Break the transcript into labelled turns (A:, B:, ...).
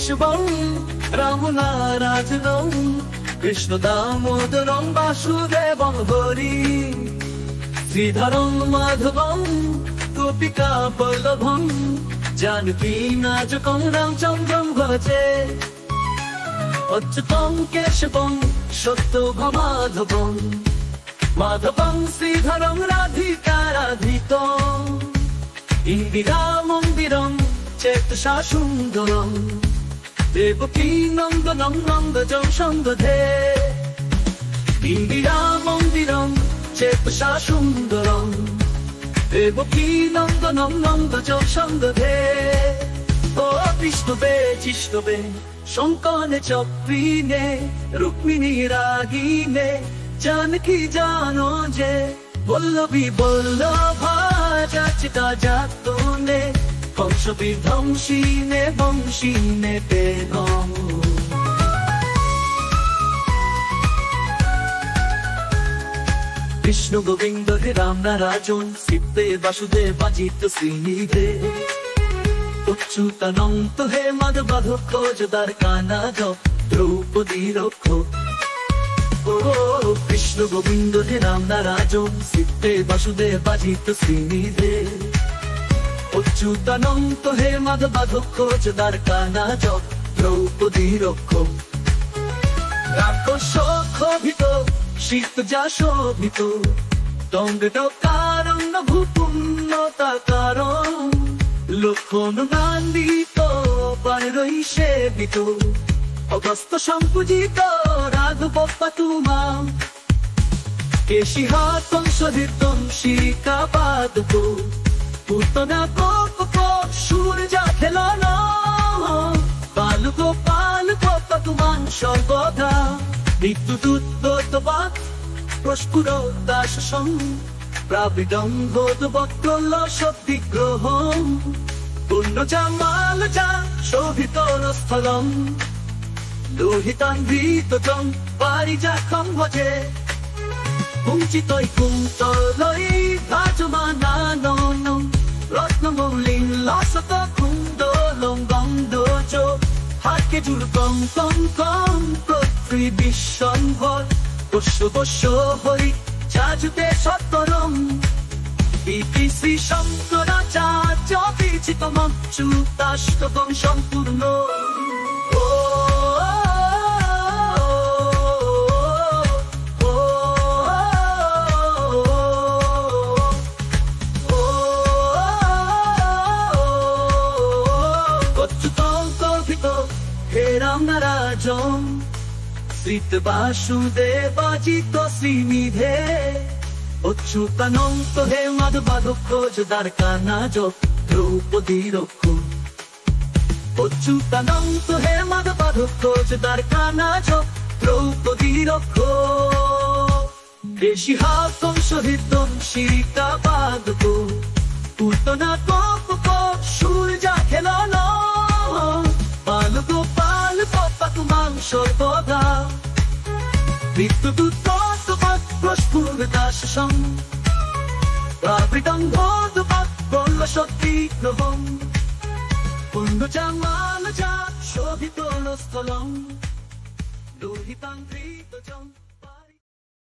A: কেশবং রামনারাজনং কৃষ্ণ দামোদরং বাসুদেবং হরি শ্রীধরং মাধবং গোপিকা বল্লভং জানকী নাজকং রামচন্দ্রং ভজে অচ্যুতং কেশবং সত্যভামাধবং মাধবং শ্রীধরং রাধিকারাধিতং ইন্দিরা মন্দিরং চেতসা সুন্দরং দেবকী নন্দনং নন্দজং সঙ্গধে ইন্দিরা মন্দিরং চেতসা সুন্দরং দেবকী নন্দনং নন্দজং সঙ্গধে ও বিষ্ণুবে জিষ্ণুবে শঙ্কনে চক্রিনে রুক্মিণী রাগিনে জানকী জানো যে বল্লভী বল্লভা যাচিতা জাতনে কংস বিধ্বংসিনে বংশিনে বেগম কৃষ্ণ গোবিন্দ হে রাম নারাজন শিবদে বাসুদেব বাজিত শ্রীনিধে অচ্যুতানন্ত হে মাধবাধক্ষ যদার কানাজ দ্রৌপদী রক্ষ ও কৃষ্ণ গোবিন্দ হে রাম নারাজন শিবদে বাসুদেব বাজিত শ্রীনিধে অচ্যুতানন্ত হে মাধবাধক্ষ যদার কানাজ দ্রৌপদী রক্ষ রাক্ষস ক্ষোভিত শীত যা শোভিত দণ্ড কারণ ভূপুণ্যতা কারণ লক্ষণ নান্দিত পারই সেবিত অগস্ত সম্পূজিত রাঘব পাতুমা কেশিহা তংসধিতং শিকা পাদক পুতনা কোপ সূর্যা খেলন বালুক পালক পাতুমান সর্বদা বিদ্যুৎ প্রস্ফুর দাসং প্রাবিডং ভোদবক্কল সদ্বিগ্রহং পুণ্যজামাল যা শোভিতর স্থলং লোহিতান্বিতং পারিজাতং ভজে পুঞ্চিতৈ কুন্তলৈ ভাজমানানং রত্নমৌলিং লসত কুণ্ডলং গন্ধজ হাকে জুর্গং কং কং পৃথ্বী বিশ্বম্ভর বস্য বস্য হই চাজুতে সত্তরং ইতি শ্রী শঙ্করাচার্য বিচিতমং চূতাষ্টকং সম্পূর্ণ হে রাম নারাজন শ্রীত বাসুদেব বাজিত শ্রীনিধে অচ্যুতানন্ত হে মাধবাধক্ষ যদার কানাজ দ্রৌপদী রক্ষ অচ্যুতানন্ত হে মাধবাধক্ষ যদার কানাজ দ্রৌপদী রক্ষ কেশিহা কংসধিতং শিকা পাদক পুতনা কোপ সূর্যা খেলন বালক পালক পাতুমাং সর্বদা বিদ্যুৎ প্রস্ফুর দাসং প্রাবৃতং ভোদবক্কল সদ্বিগ্রহং পুণ্যজামাল যা শোভিতর স্থলং লোহিতান্বিতং